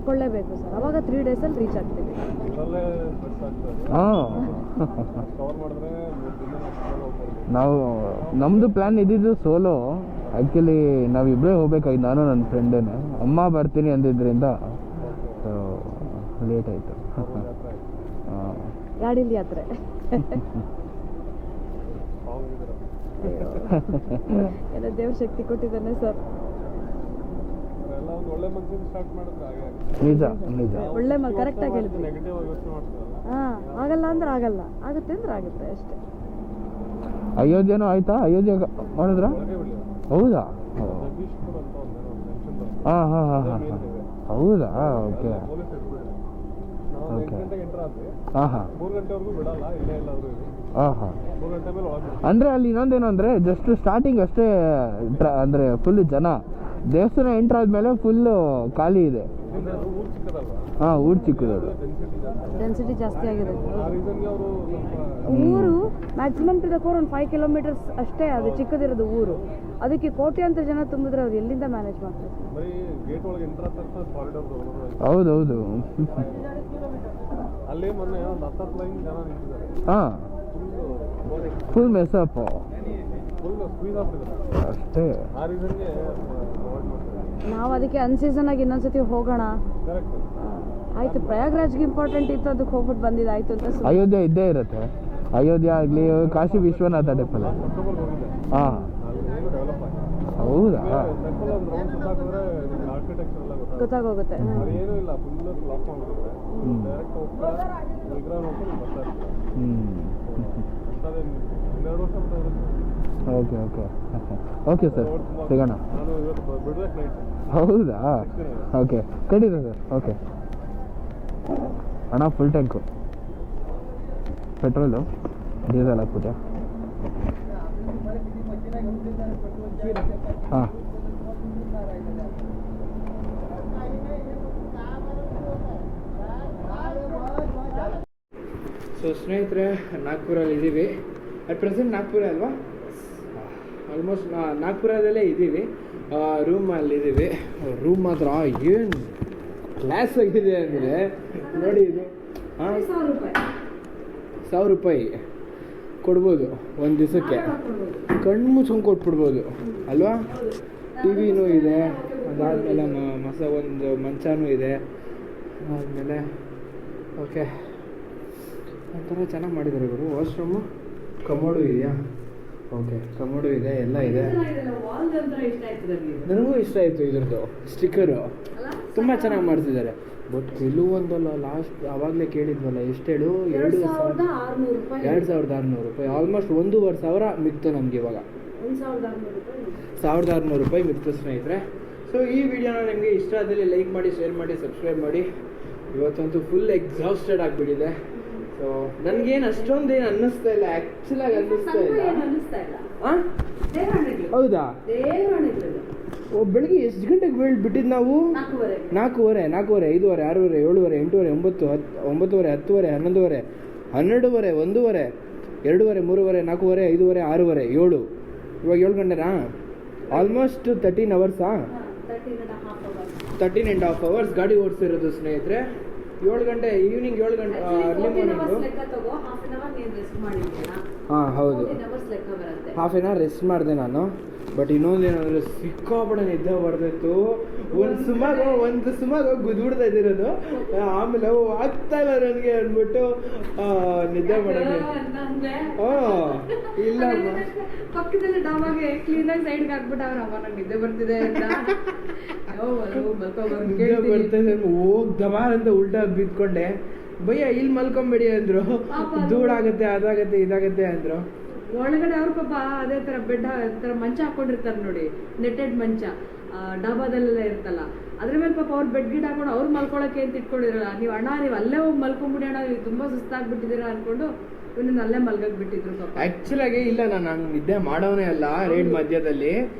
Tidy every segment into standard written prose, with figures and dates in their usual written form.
ಕೊಳ್ಳೇಬೇಕು sir, ಅವಾಗ 3 ಡೇಸಲ್ಲಿ reach ಆಗ್ತೀವಿ. ನಾವು ನಮ್ಮದು ಪ್ಲ್ಯಾನ್ ಇದ್ದಿದ್ದು ಸೋಲೋ. ಆ್ಯಕ್ಚುಲಿ ನಾವಿಬ್ಬರೇ ಹೋಗ್ಬೇಕಾಗಿತ್ತು, ನಾನು ನನ್ನ ಫ್ರೆಂಡೇನೆ. ಅಮ್ಮ ಬರ್ತೀನಿ ಅಂದಿದ್ದರಿಂದ ಲೇಟ್ ಆಯಿತು. ಗಾಡೀಲಿ ಯಾತ್ರೆ. ಎಲ್ಲ ದೇವ್ರ ಶಕ್ತಿ ಕೊಟ್ಟಿದ್ದಾನೆ ಸರ್. ನಿಜ ನಿಜ, ಒಳ್ಳೆ ಕರೆಕ್ಟಾಗಿ ಹೇಳಿದ್ವಿ. ಹಾಂ, ಆಗಲ್ಲ ಅಂದ್ರೆ ಆಗಲ್ಲ, ಆಗುತ್ತೆ ಅಂದ್ರೆ ಆಗುತ್ತೆ ಅಷ್ಟೇ. ಅಯೋಧ್ಯೆನೂ ಆಯ್ತಾ? ಅಯೋಧ್ಯೆ ಮಾಡಿದ್ರ? ಹೌದಾ? ಹಾಂ ಹಾಂ ಹಾಂ ಹಾಂ ಹಾಂ, ಹೌದಾ? Okay okay. ಹಾಂ ಹಾಂ ಹಾಂ ಹಾಂ. ಅಂದರೆ ಅಲ್ಲಿ ಇನ್ನೊಂದೇನು ಅಂದರೆ ಜಸ್ಟ್ ಸ್ಟಾರ್ಟಿಂಗ್ ಅಷ್ಟೇ, ಅಂದರೆ ಫುಲ್ ಜನ. ದೇವಸ್ಥಾನ ಎಂಟ್ರ್ ಆದಮೇಲೆ ಫುಲ್ಲು ಖಾಲಿ ಇದೆ. ಹಾಂ, ಊರು ಚಿಕ್ಕದು, ಡೆನ್ಸಿಟಿ ಜಾಸ್ತಿ ಆಗಿದೆ. ಊರು ಮ್ಯಾಕ್ಸಿಮಮ್ ತಿದಕ್ಕೆ ಒಂದು 5 ಕಿಲೋಮೀಟರ್ಸ್ ಅಷ್ಟೇ ಅದು ಚಿಕ್ಕದಿರೋದು ಊರು. ಅದಕ್ಕೆ ಕೋಟ್ಯಾಂತರ ಜನ ತುಂಬಿದ್ರೆ ಅವ್ರು ಎಲ್ಲಿಂದ ಮ್ಯಾನೇಜ್ ಮಾಡ್ತಾರೆ? ಹೌದೌದು. ಹಾಂ, ಫುಲ್ ಮೆಸಪ್ ಅಷ್ಟೇ. ನಾವು ಅದಕ್ಕೆ ಅನ್ಸೀಸನ್ ಆಗಿ ಇನ್ನೊಂದ್ಸತಿ ಹೋಗೋಣ ಆಯ್ತು. ಪ್ರಯಾಗ್ರಾಜ್ಗೆ ಇಂಪಾರ್ಟೆಂಟ್ ಇತ್ತು, ಅದಕ್ಕೆ ಹೋಗ್ಬಿಟ್ಟು ಬಂದಿದ್ದಾಯ್ತು ಅಂತ. ಅಯೋಧ್ಯೆ ಇದ್ದೇ ಇರುತ್ತೆ, ಅಯೋಧ್ಯೆ ಆಗಲಿ, ಕಾಶಿ ವಿಶ್ವನಾಥ ಟೆಂಪಲ್. ಹಾಂ, ಹೌದಾ? ಗೊತ್ತಾಗೋಗುತ್ತೆ. ಓಕೆ ಓಕೆ ಓಕೆ ಸರ್, ಸಿಗೋಣ. ಹೌದಾ? ಓಕೆ, ಖಂಡಿತ ಸರ್. ಓಕೆ ಅಣ್ಣ, ಫುಲ್ ಟ್ಯಾಂಕು ಪೆಟ್ರೋಲು, ಡೀಸೆಲ್ ಹಾಕ್ಬಿಟ್ಟೆ. ಹಾಂ, ಸೊ ಸ್ನೇಹಿತರೆ, ನಾಗ್ಪುರಲ್ಲಿ ಇದ್ದೀವಿ. ಅಟ್ ಪ್ರೆಸೆಂಟ್ ನಾಗ್ಪುರ ಅಲ್ವಾ? ಆಲ್ಮೋಸ್ಟ್ ನಾಗ್ಪುರದಲ್ಲೇ ಇದ್ದೀವಿ. ರೂಮಲ್ಲಿದ್ದೀವಿ. ರೂಮ್ ಮಾತ್ರ ಏನು ಕ್ಲಾಸ್ ಆಗಿದೆ ಅಂದರೆ ನೋಡಿ, ಇದು ಹಾಂ, 1000 ರೂಪಾಯಿ ಕೊಡ್ಬೋದು ಒಂದು ದಿವಸಕ್ಕೆ. ಕಣ್ಣು ಮುಚ್ಕೊಂಡು ಕೊಟ್ಬಿಡ್ಬೋದು ಅಲ್ವಾ? ಟಿ ವಿನೂ ಇದೆ, ಅದಾದಮೇಲೆ ಒಂದು ಮಂಚನೂ ಇದೆ. ಆದಮೇಲೆ ಓಕೆ, ಒಂಥರ ಚೆನ್ನಾಗಿ ಮಾಡಿದ್ದಾರೆ ಇವರು. ವಾಶ್ರೂಮು, ಕಮೋಡು ಇದೆಯಾ? ಓಕೆ, ಕಮೋಡು ಇದೆ, ಎಲ್ಲ ಇದೆ. ನನಗೂ ಇಷ್ಟ ಆಯಿತು ಇದ್ರದ್ದು ಸ್ಟಿಕ್ಕರು, ತುಂಬ ಚೆನ್ನಾಗಿ ಮಾಡ್ತಿದ್ದಾರೆ. ಬಟ್ ಕೆಲವೊಂದಲ್ಲ, ಲಾಸ್ಟ್ ಆವಾಗಲೇ ಕೇಳಿದ್ವಲ್ಲ, ಎಷ್ಟು ಹೇಳು? 2600 ರೂಪಾಯಿ. ಆಲ್ಮೋಸ್ಟ್ 1,500 ಮಿಕ್ತು ನಮ್ಗೆ ಇವಾಗ. 1600 ರೂಪಾಯಿ ಮಿಕ್ತು ಸ್ನೇಹಿತರೆ. ಸೊ ಈ ವಿಡಿಯೋನ ನಿಮಗೆ ಇಷ್ಟ ಆದಲ್ಲಿ ಲೈಕ್ ಮಾಡಿ, ಶೇರ್ ಮಾಡಿ, ಸಬ್ಸ್ಕ್ರೈಬ್ ಮಾಡಿ. ಇವತ್ತಂತೂ ಫುಲ್ ಎಕ್ಸಾಸ್ಟೆಡ್ ಆಗಿಬಿಟ್ಟಿದೆ. ಸೊ ನನಗೇನು ಅಷ್ಟೊಂದೇನು ಅನ್ನಿಸ್ತಾ ಇಲ್ಲ, ಆ್ಯಕ್ಚುಲಾಗಿ ಅನ್ನಿಸ್ತಾ ಇಲ್ಲ. ಹಾಂ, ಹೌದಾ? ಬೆಳಿಗ್ಗೆ ಎಷ್ಟು ಗಂಟೆಗೆ ಬಿಟ್ಟಿದ್ದು ನಾವು? 4:30, 5:30, 6:30, 7:30, 8:00, 9, 10, 9:30, 11:00, 12:30, 1:00, 2:30, 3:30, 4:30, 5:30, 6:30, 7. ಇವಾಗ 7 ಗಂಟೆನಾ? ಆಲ್ಮೋಸ್ಟ್ 13 ಅವರ್ಸಾ? 13.5 ಅವರ್ಸ್ ಗಾಡಿ ಓಡಿಸಿರೋದು ಸ್ನೇಹಿತರೆ. 7 ಗಂಟೆ ಈವ್ನಿಂಗ್, 7 ಗಂಟೆ ಅರ್ಲಿ ಮಾರ್ನಿಂಗು. ಹಾಂ, ಹೌದು, ಹಾಫ್ ಆನ್ ಅವರ್ ರೆಸ್ಟ್ ಮಾಡಿದೆ ನಾನು. ಬಟ್ ಇನ್ನೊಂದೇನಂದರೆ ಸಿಕ್ಕಾಪಟ್ಟೆ ನಿದ್ದೆ ಬರ್ದಿತ್ತು. ಒಂದು ಸುಮಾಗ ಗುದ್ಬಿಡ್ತಾ ಇದ್ದಿರೋದು. ಆಮೇಲೆ ಆಗ್ತಾ ಇಲ್ಲ ನನಗೆ ಅಂದ್ಬಿಟ್ಟು ನಿದ್ದೆ ಮಾಡೋದು. ಹಾಂ, ಇಲ್ಲ ಪಕ್ಕದಲ್ಲಿ ಡಾಬಾಗೆ ಕ್ಲೀನಾಗಿ ಸೈಡ್ಗೆ ಹಾಕ್ಬಿಟ್ಟು ಅವ್ರು ನಿದ್ದೆ ಬರ್ತಿದೆ ಬರ್ತಿದೆ, ಹೋಗ್ ದಮಾರ್ ಅಂತ ಉಲ್ಟಾ ಬಿದ್ಕೊಂಡೆ. ಭಯ್ಯ ಇಲ್ಲಿ ಮಲ್ಕೊಂಬೇಡಿ ಅಂದ್ರು, ಧೂಳಾಗತ್ತೆ, ಅದಾಗತ್ತೆ, ಇದಾಗತ್ತೆ ಅಂದ್ರು. ಒಳಗಡೆ ಅವ್ರ ಪಾಪ ಅದೇ ತರ ಬೆಡ್ ತರ ಮಂಚ ಹಾಕೊಂಡಿರ್ತಾರೆ ನೋಡಿ, ನೆಟ್ಟೆಡ್ ಮಂಚ ಡಾಬಾದಲ್ಲೆಲ್ಲ ಇರ್ತಲ್ಲ, ಅದ್ರ ಮೇಲೆ ಪಾಪ ಅವ್ರು ಬೆಡ್ ಗಿಡ್ ಹಾಕೊಂಡು ಅವ್ರು ಮಲ್ಕೊಳಕ್ಕೆ ಅಂತ ಇಟ್ಕೊಂಡಿರಲ್ಲ. ನೀವು ಅಣ್ಣ, ನೀವು ಅಲ್ಲೇ ಹೋಗಿ ಮಲ್ಕೊಂಬಿಡಿ ಅಣ್ಣ, ನೀವು ತುಂಬಾ ಸುಸ್ತಾಗ್ಬಿಟ್ಟಿದ್ದೀರಾ ಅನ್ಕೊಂಡು ಇವನ್ನ ಅಲ್ಲೇ ಮಲ್ಗಕ್ ಬಿಟ್ಟಿದ್ರು ಪಾಪ. ಆಕ್ಚುಲಾಗಿ ಇಲ್ಲ, ನಾನು ನಿದ್ದೆ ಮಾಡೋನೇ ಅಲ್ಲ ರೇಡ್ ಮಧ್ಯದಲ್ಲಿ.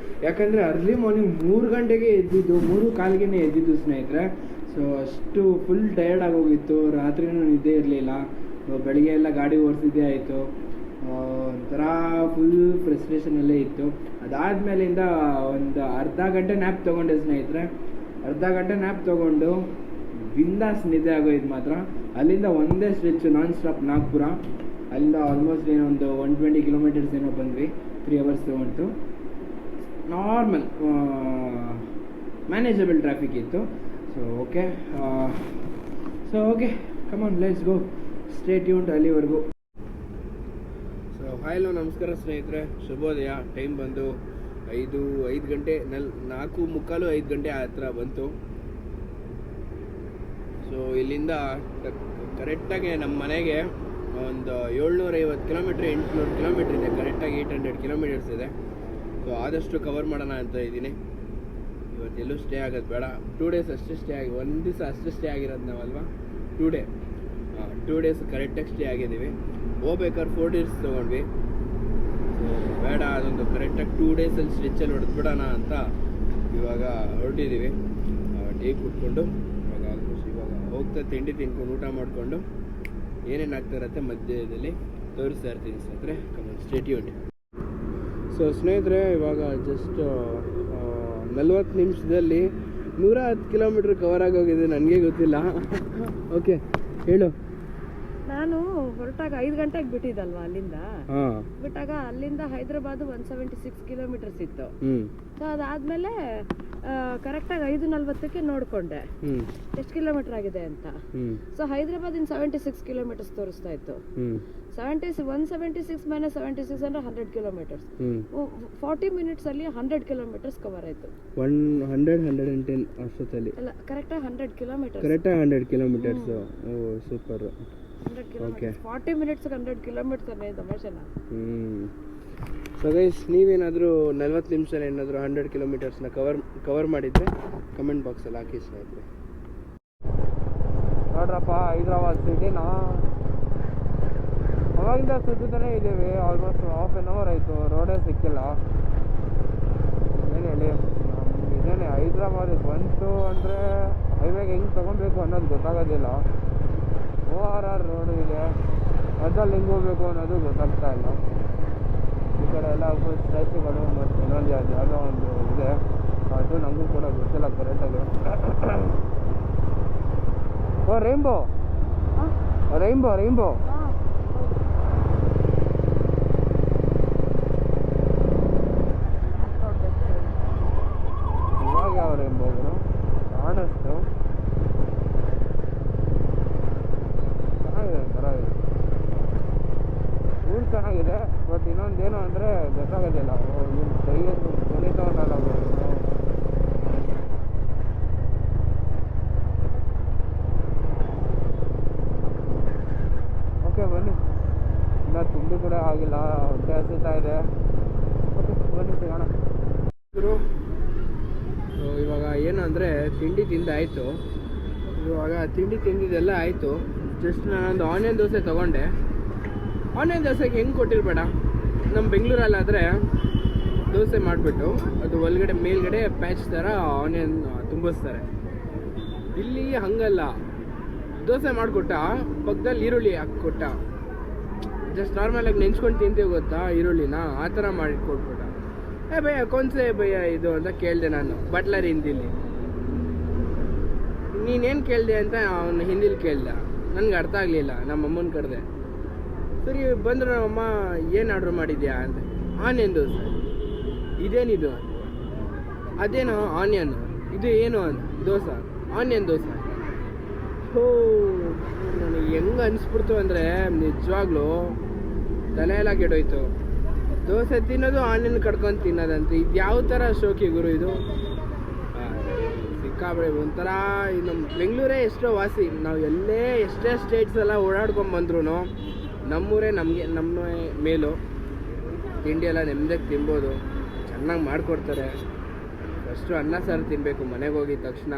ಯಾಕಂದ್ರೆ ಅರ್ಲಿ ಮಾರ್ನಿಂಗ್ 3 ಗಂಟೆಗೆ ಎದ್ದಿದ್ದು, 3:15ಗೆ ಎದ್ದಿದ್ದು ಸ್ನೇಹಿತರೆ. ಸೊ ಅಷ್ಟು ಫುಲ್ ಟಯರ್ಡ್ ಆಗೋಗಿತ್ತು. ರಾತ್ರಿನೂ ನಿದ್ದೆ ಇರಲಿಲ್ಲ. ಬೆಳಿಗ್ಗೆ ಎಲ್ಲ ಗಾಡಿ ಓಡಿಸಿದ್ದೇ ಆಯಿತು. ಒಂಥರ ಫುಲ್ ಫ್ರಸ್ಟ್ರೇಷನಲ್ಲೇ ಇತ್ತು. ಅದಾದಮೇಲಿಂದ ಒಂದು ಅರ್ಧ ಗಂಟೆ ನ್ಯಾಪ್ ತೊಗೊಂಡೆ ಸ್ನೇಹಿತರೆ. ಅರ್ಧ ಗಂಟೆ ನ್ಯಾಪ್ ತೊಗೊಂಡು ಬಿಂದಾಸ್ ನಿದ್ದೆ ಆಗೋಯ್ತು ಮಾತ್ರ. ಅಲ್ಲಿಂದ ಒಂದೇ ಸ್ಟ್ರೆಚ್ ನಾನ್ ಸ್ಟಾಪ್ ನಾಗ್ಪುರ. ಅಲ್ಲಿಂದ ಆಲ್ಮೋಸ್ಟ್ ಏನೊಂದು 120 ಕಿಲೋಮೀಟರ್ಸ್ ಏನೋ ಬಂದ್ವಿ. 3 ಅವರ್ಸ್ ತೊಗೊಂಡು ನಾರ್ಮಲ್ ಮ್ಯಾನೇಜಬಲ್ ಟ್ರಾಫಿಕ್ ಇತ್ತು. So okay come on let's go, stay tuned ಅಲ್ಲಿವರೆಗೂ. ಸೊ ಹಾಯ್ ನಮಸ್ಕಾರ ಸ್ನೇಹಿತರೆ, ಶುಭೋದಯ. ಟೈಮ್ ಬಂದು 5 ಗಂಟೆ 4:45 5 ಗಂಟೆ ಆ ಥರ ಬಂತು. ಸೊ ಇಲ್ಲಿಂದ ಕರೆಕ್ಟಾಗಿ ನಮ್ಮ ಮನೆಗೆ ಒಂದು 750 ಕಿಲೋಮೀಟ್ರ್ 800 ಕಿಲೋಮೀಟ್ರ್ ಇದೆ. ಕರೆಕ್ಟಾಗಿ 800 ಕಿಲೋಮೀಟರ್ಸ್ ಇದೆ. ಸೊ ಆದಷ್ಟು ಕವರ್ ಮಾಡೋಣ ಅಂತ ಇದ್ದೀನಿ. ಇವತ್ತೆಲ್ಲೂ ಸ್ಟೇ ಆಗೋದು ಬೇಡ. 2 ಡೇಸ್ ಅಷ್ಟೇ ಸ್ಟೇ ಆಗಿ, 1 ದಿವಸ ಅಷ್ಟೇ ಸ್ಟೇ ಆಗಿರೋದು ನಾವಲ್ವಾ. 2 ಡೇಸ್ ಕರೆಕ್ಟಾಗಿ ಸ್ಟೇ ಆಗಿದ್ದೀವಿ. ಹೋಗ್ಬೇಕಾದ್ರೆ 4 ಡೇಸ್ ತೊಗೊಂಡ್ವಿ. ಸೊ ಬೇಡ, ಅದೊಂದು ಕರೆಕ್ಟಾಗಿ 2 ಡೇಸಲ್ಲಿ ಸ್ಟ್ರೆಚ್ಚಲ್ಲಿ ಹೊಡೆದ್ಬಿಡೋಣ ಅಂತ ಇವಾಗ ಹೊರಟಿದ್ದೀವಿ. ಟೀ ಕುಟ್ಕೊಂಡು ಇವಾಗ ಹೋಗ್ತಾ ತಿಂಡಿ ತಿನ್ಕೊಂಡು ಊಟ ಮಾಡಿಕೊಂಡು ಏನೇನು ಆಗ್ತಾ ಇರತ್ತೆ ಮಧ್ಯದಲ್ಲಿ ತೋರಿಸ್ತಾ ಇರ್ತೀನಿ ಸ್ನೇಹಿತರೆ. Stay tuned. ಸೊ ಸ್ನೇಹಿತರೆ, ಇವಾಗ ಜಸ್ಟ್ 40 ನಿಮಿಷದಲ್ಲಿ 110 ಕಿಲೋಮೀಟ್ರ್ ಕವರ್ ಆಗೋಗಿದೆ. ನನಗೆ ಗೊತ್ತಿಲ್ಲ. ಓಕೆ ಹೇಳು. ನಾನು ಹೊರಟಾಗ 5 ಗಂಟೆಗೆ ಬಿಟ್ಟಿದ್ದಲ್ವಾ ಅಲ್ಲಿಂದ. ಹಾಂ, ಬಿಟ್ಟಾಗ ಅಲ್ಲಿಂದ ಹೈದ್ರಾಬಾದ್ 176 ಕಿಲೋಮೀಟರ್ಸ್ ಇತ್ತು. ಸೊ ಅದಾದ್ಮೇಲೆ ಕರೆಕ್ಟಾಗಿ 5:40ಕ್ಕೆ ನೋಡ್ಕೊಂಡೆ ಎಷ್ಟು ಕಿಲೋಮೀಟರ್ ಆಗಿದೆ ಅಂತ. ಸೊ ಹೈದ್ರಾಬಾದ್ 76 ಕಿಲೋಮೀಟರ್ಸ್ ತೋರಿಸ್ತಾ ಇತ್ತು. 176 ಮೈನಸ್ 76 ಅಂದ್ರೆ 100 ಕಿಲೋಮೀಟರ್ಸ್. 40 ಮಿನಿಟ್ಸ್ ಅಲ್ಲಿ 100 ಕಿಲೋಮೀಟರ್ಸ್ ಕವರ್ ಆಯ್ತು. 110 ಅಷ್ಟೊತ್ತಲ್ಲಿ ಅಲ್ಲ, ಕರೆಕ್ಟಾಗಿ 100 ಕಿಲೋಮೀಟರ್ಸ್. ಕರೆಕ್ಟಾಗಿ 100 ಕಿಲೋಮೀಟರ್ಸ್. ಓ ಸೂಪರ್. 100 ಕಿಲೋಮೀಟರ್ಸ್ 40 ಮಿನಿಟ್ಸ್ 100 ಕಿಲೋಮೀಟರ್ಸ್ ಅನ್ನೋ ತಮಾಷೆನಾ? ಸೊ ಗೈಸ್, ನೀವೇನಾದರೂ 40 ನಿಮಿಷದಲ್ಲಿ ಏನಾದರೂ 100 ಕಿಲೋಮೀಟರ್ಸ್ನ ಕವರ್ ಮಾಡಿದರೆ ಕಮೆಂಟ್ ಬಾಕ್ಸಲ್ಲಿ ಹಾಕಿ ಸ್ನೇಹಿತರೆ. ನೋಡ್ರಪ್ಪ, ಹೈದ್ರಾಬಾದ್ ಸಿಟಿನ ಅವಾಗಿಂದ ಸುತ್ತಾನೇ ಇದ್ದೀವಿ. ಆಲ್ಮೋಸ್ಟ್ ಹಾಫ್ ಆನ್ ಅವರ್ ಆಯಿತು, ರೋಡೇ ಸಿಕ್ಕಿಲ್ಲ. ಏನು ಹೇಳಿ, ಇದೇನೆ ಹೈದ್ರಾಬಾದಿಗೆ ಬಂತು ಅಂದರೆ ಹೈವೇಗೆ ಹೆಂಗೆ ತೊಗೊಬೇಕು ಅನ್ನೋದು ಗೊತ್ತಾಗೋದಿಲ್ಲ. ORR ರೋಡು ಇದೆ, ಅದ್ರಲ್ಲಿ ಹೆಂಗೆ ಹೋಗ್ಬೇಕು ಅನ್ನೋದು ಗೊತ್ತಾಗ್ತಾ ಇಲ್ಲ. ಈ ಕಡೆ ಎಲ್ಲ ಫುಲ್ ಸ್ಟ್ಯಾಚ್ಯುಗಳು ಮತ್ತು ಇನ್ನೊಂದು ಯಾವುದೋ ಒಂದು ಇದೆ, ಅದು ನಮಗೂ ಕೂಡ ಗೊತ್ತಿಲ್ಲ ಕರೆಕ್ಟಾಗಿ. ಓ ರೈನ್ಬೋ ರೈನ್ಬೋ ರೈನ್ಬೋ ಇವಾಗ ಯಾವ ರೈನ್ಬೋಗಳು ಕಾಣಿಸ್ತು. ಚೆನ್ನಾಗಿದೆ ಒಂಥರ, ಊರು ಚೆನ್ನಾಗಿದೆ. ಬಟ್ ಇನ್ನೊಂದೇನು ಅಂದರೆ ಗೊತ್ತಾಗೋದಿಲ್ಲ. ಕೈಗೆ ಮನೆ ತಗೊಂಡಲ್ಲ. ಓಕೆ ಬನ್ನಿ, ಇನ್ನೂ ತಿಂಡಿ ಕೂಡ ಆಗಿಲ್ಲ, ಹೊಟ್ಟೆ ಹಸಿತಾ ಇದೆ. ಓಕೆ ಬನ್ನಿ ಸಿಗೋಣ. ಇವಾಗ ಏನು ಅಂದರೆ ತಿಂಡಿ ತಿಂದಾಯಿತು. ಇವಾಗ ತಿಂಡಿ ತಿಂದಿದ್ದೆಲ್ಲ ಆಯಿತು. ಜಸ್ಟ್ ನಾನೊಂದು ಆನಿಯನ್ ದೋಸೆ ತೊಗೊಂಡೆ. ಆನಿಯನ್ ದೋಸೆಗೆ ಹೆಂಗೆ ಕೊಟ್ಟಿರಬೇಡ, ನಮ್ಮ ಬೆಂಗಳೂರಲ್ಲಾದರೆ ದೋಸೆ ಮಾಡಿಬಿಟ್ಟು ಅದು ಒಳಗಡೆ ಮೇಲ್ಗಡೆ ಪ್ಯಾಚ್ ಥರ ಆನಿಯನ್ ತುಂಬಿಸ್ತಾರೆ. ಇಲ್ಲಿ ಹಂಗಲ್ಲ, ದೋಸೆ ಮಾಡಿಕೊಟ್ಟ, ಪಕ್ಕದಲ್ಲಿ ಈರುಳ್ಳಿ ಹಾಕ್ಕೊಟ್ಟ. ಜಸ್ಟ್ ನಾರ್ಮಲಾಗಿ ನೆಂಚ್ಕೊಂಡು ತಿಂತೀವಿ ಗೊತ್ತಾ ಈರುಳ್ಳಿನ, ಆ ಥರ ಮಾಡಿ ಕೊಟ್ಬಿಟ್ಟ. ಭಯ್ಯ ಕೊಂಸೆ ಭಯ್ಯ ಇದು ಅಂತ ಕೇಳಿದೆ ನಾನು ಬಟ್ಲರ್ ಹಿಂದಿಲಿ. ನೀನೇನು ಕೇಳಿದೆ ಅಂತ ಅವನು ಹಿಂದಿಲಿ ಕೇಳ್ದ. ನನಗೆ ಅರ್ಥ ಆಗಲಿಲ್ಲ. ನಮ್ಮ ಅಮ್ಮನ ಕರೆದೆ. ಸರಿ ಬಂದರು ನಮ್ಮಮ್ಮ, ಏನು ಆರ್ಡ್ರ್ ಮಾಡಿದ್ಯಾ ಅಂತ. ಆನಿಯನ್ ದೋಸೆ. ಇದೇನಿದು? ಅದೇನೋ ಆನಿಯನ್. ಇದು ಏನು ಅಂತ. ದೋಸೆ, ಆನಿಯನ್ ದೋಸೆ. ಹೋ, ನನಗೆ ಹೆಂಗೆ ಅನಿಸ್ಬಿಡ್ತು ಅಂದರೆ ನಿಜವಾಗ್ಲೂ ತಲೆ ಎಲ್ಲ ಕೆಡೋಯ್ತು. ದೋಸೆ ತಿನ್ನೋದು, ಆನಿಯನ್ ಕಡ್ಕೊಂಡು ತಿನ್ನೋದಂತೆ. ಇದು ಯಾವ ಥರ ಶೋಕಿ ಗುರು ಇದು? ಸಿಕ್ಕಾಬಳೆ ಒಂಥರ. ನಮ್ಮ ಬೆಂಗಳೂರೇ ಎಷ್ಟೋ ವಾಸಿ. ನಾವು ಎಲ್ಲೇ ಎಷ್ಟೇ ಸ್ಟೇಟ್ಸ್ ಎಲ್ಲ ಓಡಾಡ್ಕೊಂಬಂದ್ರೂ ನಮ್ಮೂರೇ ನಮ್ಮ ಮೇಲು. ತಿಂಡಿ ಎಲ್ಲ ನೆಮ್ಮದಿಗೆ ತಿನ್ಬೋದು, ಚೆನ್ನಾಗಿ ಮಾಡಿಕೊಡ್ತಾರೆ. ಫಸ್ಟು ಅನ್ನ ಸಾರು ತಿನ್ನಬೇಕು ಮನೆಗೆ ಹೋಗಿದ ತಕ್ಷಣ.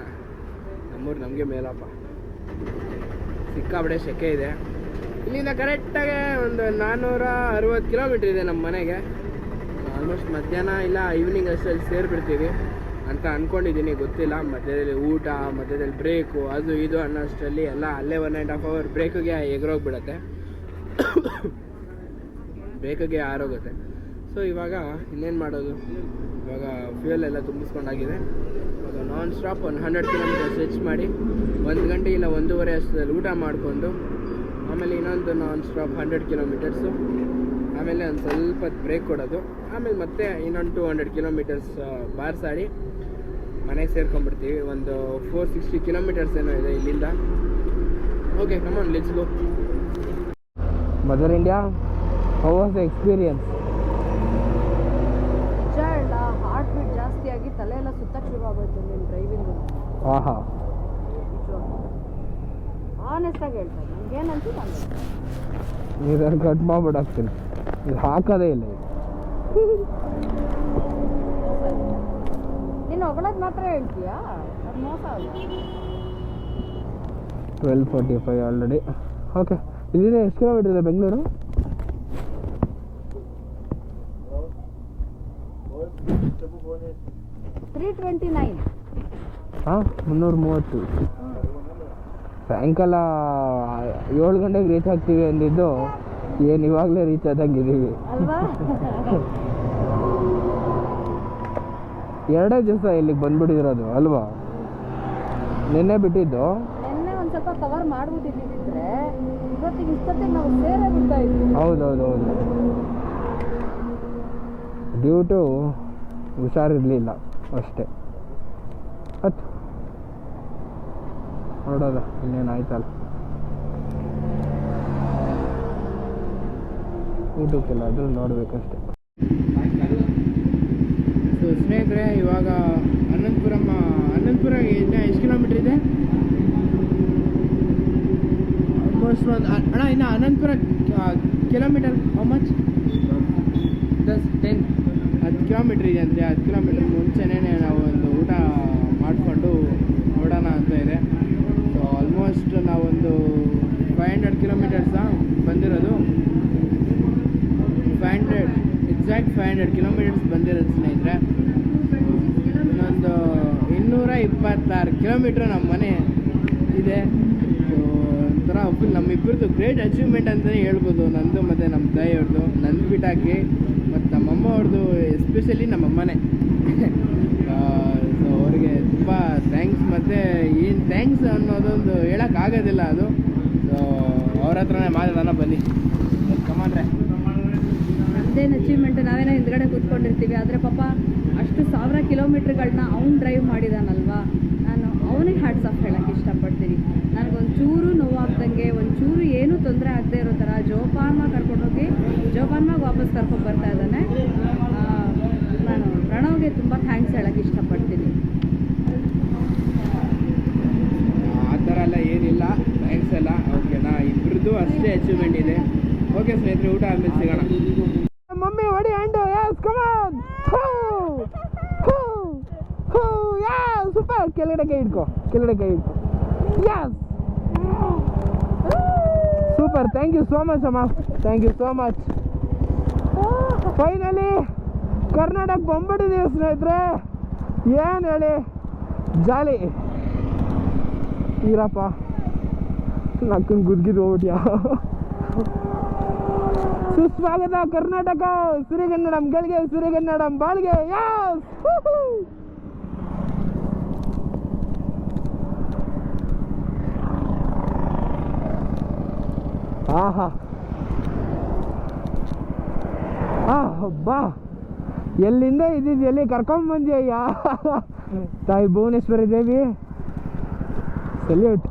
ನಮ್ಮೂರು ನಮಗೆ ಮೇಲಪ್ಪ. ಸಿಕ್ಕಾಬಡೆ ಸೆಕೆ ಇದೆ. ಇಲ್ಲಿಂದ ಕರೆಕ್ಟಾಗಿ ಒಂದು 460 ಕಿಲೋಮೀಟ್ರ್ ಇದೆ ನಮ್ಮ ಮನೆಗೆ. ಆಲ್ಮೋಸ್ಟ್ ಮಧ್ಯಾಹ್ನ ಇಲ್ಲ ಈವ್ನಿಂಗ್ ಅಷ್ಟರಲ್ಲಿ ಸೇರಿಬಿಡ್ತೀವಿ ಅಂತ ಅಂದ್ಕೊಂಡಿದ್ದೀನಿ. ಗೊತ್ತಿಲ್ಲ, ಮಧ್ಯದಲ್ಲಿ ಊಟ, ಮಧ್ಯದಲ್ಲಿ ಬ್ರೇಕು, ಅದು ಇದು ಅನ್ನೋಷ್ಟರಲ್ಲಿ ಎಲ್ಲ ಅಲ್ಲೇ 1.5 ಅವರ್ ಬ್ರೇಕಿಗೆ ಎಗರೋಗ್ಬಿಡತ್ತೆ. ಬ್ರೇಕಿಗೆ ಆರೋಗುತ್ತೆ. ಸೊ ಇವಾಗ ಇನ್ನೇನು ಮಾಡೋದು, ಇವಾಗ ಫ್ಯೂಯಲ್ ಎಲ್ಲ ತುಂಬಿಸ್ಕೊಂಡಾಗಿದೆ. ಇವಾಗ ನಾನ್ ಸ್ಟಾಪ್ ಒಂದು 100 ಕಿಲೋಮೀಟರ್ ಸ್ಟ್ರೆಚ್ ಮಾಡಿ 1 ಗಂಟೆ ಇಲ್ಲ 1:30 ಅಷ್ಟರಲ್ಲಿ ಊಟ ಮಾಡಿಕೊಂಡು ಆಮೇಲೆ ಇನ್ನೊಂದು ನಾನ್ ಸ್ಟಾಪ್ 100 ಕಿಲೋಮೀಟರ್ಸು, ಆಮೇಲೆ ಒಂದು ಸ್ವಲ್ಪ ಬ್ರೇಕ್ ಕೊಡೋದು, ಆಮೇಲೆ ಮತ್ತೆ ಇನ್ನೊಂದು 200 ಕಿಲೋಮೀಟರ್ಸ್ ಬಾರ್ಸಾಡಿ ಮನೆಗೆ ಸೇರ್ಕೊಂಡ್ಬಿಡ್ತೀವಿ. ಒಂದು 460 ಕಿಲೋಮೀಟರ್ಸ್ ಏನೋ ಇದೆ ಇಲ್ಲಿಂದ. Okay, come on, let's go. Mother India, how was the experience? Heart beat ಜಾಸ್ತಿ ಆಗಿ ತಲೆ ಎಲ್ಲ ಸುತ್ತಕ್ಕೆ ಶುರು ಆಗೋಯ್ತು ನೀನು ಡ್ರೈವಿಂಗು. ಆಹಾ, ಆನೆಸ್ಟಾಗಿ ಹೇಳ್ತಾರೆ, ನನಗೇನಂತ ನಾನು ನೀರು ಕಟ್ ಮಾಡ್ಬಿಡಾಕ್ತೀನಿ, ಇದು ಹಾಕೋದೇ ಇಲ್ಲ. ನೀನು ಹೊಗಳೋದು ಮಾತ್ರ ಹೇಳ್ತೀಯಾ? ಅದು ಮೋಸ ಅಲ್ಲ. 12:45 ಆಲ್ರೆಡಿ. ಓಕೆ, ಇಲ್ಲಿಂದ ಎಷ್ಟು ಕಿಲೋಮೀಟರ್ ಇದೆ ಬೆಂಗಳೂರು? 329. ಹಾಂ, 330. ಸಾಯಂಕಾಲ 7 ಗಂಟೆಗೆ ರೀಚ್ ಆಗ್ತೀವಿ ಅಂದಿದ್ದು ಏನು ಇವಾಗಲೇ ರೀಚ್ ಆದಂಗಿದ್ದೀವಿ ಅಲ್ವಾ? 2 ದಿವಸ ಇಲ್ಲಿಗೆ ಬಂದ್ಬಿಟ್ಟಿರೋದು ಅಲ್ವಾ? ನಿನ್ನೆ ಬಿಟ್ಟಿದ್ದು. ನಿನ್ನೆ ಒಂದು ಸ್ವಲ್ಪ ಕವರ್ ಮಾಡ್ಬಿಟ್ಟಿದ್ದಿದ್ರೆ ಇವತ್ತಿಗೆ ಇಷ್ಟೊತ್ತಿಗೆ ನಾವು ಸೇರೇ ಬಿಡ್ತಾ ಇದ್ವಿ. ಹೌದೌದು, ಡ್ಯೂ ಟು ಹುಷಾರಿರಲಿಲ್ಲ ಅಷ್ಟೇ. ಹತ್ತು ನೋಡೋದ ಇನ್ನೇನಾಯ್ತಲ್ಲ. ಊಟಕ್ಕೆಲ್ಲ ಅದು ನೋಡಬೇಕಷ್ಟೆ. ಸೊ ಸ್ನೇಹಿತರೆ, ಇವಾಗ ಅನಂತಪುರ ಇನ್ನು ಎಷ್ಟು ಕಿಲೋಮೀಟ್ರ್ ಇದೆ? ಆಲ್ಮೋಸ್ಟ್ ಒಂದು ಅಣ್ಣ, ಇನ್ನು Anantapur kilometre how much? 10 kilometre ಇದೆ ಅಂತೆ. 10 ಕಿಲೋಮೀಟ್ರ್ ಮುಂಚೆನೇ ನಾವು ಒಂದು ಊಟ ಮಾಡಿಕೊಂಡು ನೋಡೋಣ ಅಂತ ಇದೆ. ಸೊ ಆಲ್ಮೋಸ್ಟ್ ನಾವೊಂದು 500 ಕಿಲೋಮೀಟರ್ಸ ಬಂದಿರೋದು. 500 ಕಿಲೋಮೀಟರ್ಸ್ ಬಂದಿರೋದು ಸ್ನೇಹಿತರೆ. ಇನ್ನೊಂದು 226 ಕಿಲೋಮೀಟ್ರ್ ನಮ್ಮ ಮನೆ ಇದೆ. ಸೊ ಒಂಥರ ಫುಲ್ ನಮ್ಮಿಬ್ಬರದ್ದು ಗ್ರೇಟ್ ಅಚೀವ್ಮೆಂಟ್ ಅಂತಲೇ ಹೇಳ್ಬೋದು. ನಂದು ಮತ್ತು ನಮ್ಮ ತಾಯಿಯವ್ರದ್ದು, ನಂದು ಬಿಟ್ಟಾಕಿ ಮತ್ತು ನಮ್ಮಮ್ಮ ಅವ್ರದ್ದು, ಎಸ್ಪೆಷಲಿ ನಮ್ಮಮ್ಮನೇ. ಸೊ ಅವ್ರಿಗೆ ತುಂಬ ಥ್ಯಾಂಕ್ಸ್. ಮತ್ತು ಏನು ಥ್ಯಾಂಕ್ಸ್ ಅನ್ನೋದೊಂದು ಹೇಳೋಕ್ಕಾಗೋದಿಲ್ಲ ಅದು. ಸೊ ಅವ್ರ ಹತ್ರನೇ ಮಾತಾಡೋಣ ಬನ್ನಿ. ಕಮಾನ್ರೆ, ನಮ್ಮದೇನು ಅಚೀವ್ಮೆಂಟ್, ನಾವೇನೋ ಹಿಂದ್ಗಡೆ ಕೂತ್ಕೊಂಡಿರ್ತೀವಿ. ಆದರೆ ಪಾಪ ಅಷ್ಟು 1000 ಕಿಲೋಮೀಟ್ರ್ಗಳನ್ನ ಅವ್ನು ಡ್ರೈವ್ ಮಾಡಿದಾನಲ್ವಾ, ನಾನು ಅವನಿಗೆ ಹ್ಯಾಟ್ಸ್ ಆಫ್ ಹೇಳೋಕ್ಕೆ ಇಷ್ಟಪಡ್ತೀನಿ. ನನಗೊಂಚೂರು ನೋವಾಗ್ದಂಗೆ, ಒಂಚೂರು ಏನೂ ತೊಂದರೆ ಆಗದೆ ಇರೋ ಥರ ಜೋಪಾನವಾಗಿ ಕರ್ಕೊಂಡೋಗಿ ಜೋಪಾನವಾಗಿ ವಾಪಸ್ ಕರ್ಕೊಂಡು ಬರ್ತಾ ಇದ್ದಾನೆ. ನಾನು ಪ್ರಣವ್ಗೆ ತುಂಬ ಥ್ಯಾಂಕ್ಸ್ ಹೇಳೋಕ್ಕೆ ಇಷ್ಟಪಡ್ತೀನಿ. ಆ ಥರ ಎಲ್ಲ ಏನಿಲ್ಲ, ಥ್ಯಾಂಕ್ಸ್ ಎಲ್ಲ ಓಕೆನಾ. ಇಬ್ಬರದ್ದು ಅಷ್ಟೇ ಅಚೀವ್ಮೆಂಟ್ ಇದೆ. ಓಕೆ ಸ್ನೇಹಿತರೆ, ಊಟ ಆದ್ಮೇಲೆ ಸಿಗೋಣ. ಮಮ್ಮಿ ಹೊಡಿ hand. Yes, come on. Super. ಕೆಳಗಡೆ ಕೈ ಹಿಡ್ಕೊ. Yes, super. Thank you so much ಅಮ್ಮ, thank you so much. Finally Karnataka ಬಂದ್ಬಿಟ್ಟಿದ್ದೀವಿ ಸ್ನೇಹಿತರೆ. ಏನು ಹೇಳಿ, ಜಾಲಿ ಇರಪ್ಪ. ನಕ್ಕನ್ ಗುದ್ಗಿದ್ದು ಹೋಗ್ಬಿಟ್ಯಾ. ಸುಸ್ವಾಗತ ಕರ್ನಾಟಕ, ಸಿರಿಗನ್ನಡಂ ಗೆಲ್ಗೆ, ಸಿರಿಗನ್ನಡಂ ಬಾಳ್ಗೆ. ಯಸ್, ಆಹಾ, ಬಾ. ಎಲ್ಲಿಂದ ಇದ್ದಿದ್ದು ಎಲ್ಲಿ ಕರ್ಕೊಂಬಂದ್ಯಯ್ಯ ತಾಯಿ ಭುವನೇಶ್ವರಿ ದೇವಿ. ಸಲ್ಯೂಟ್.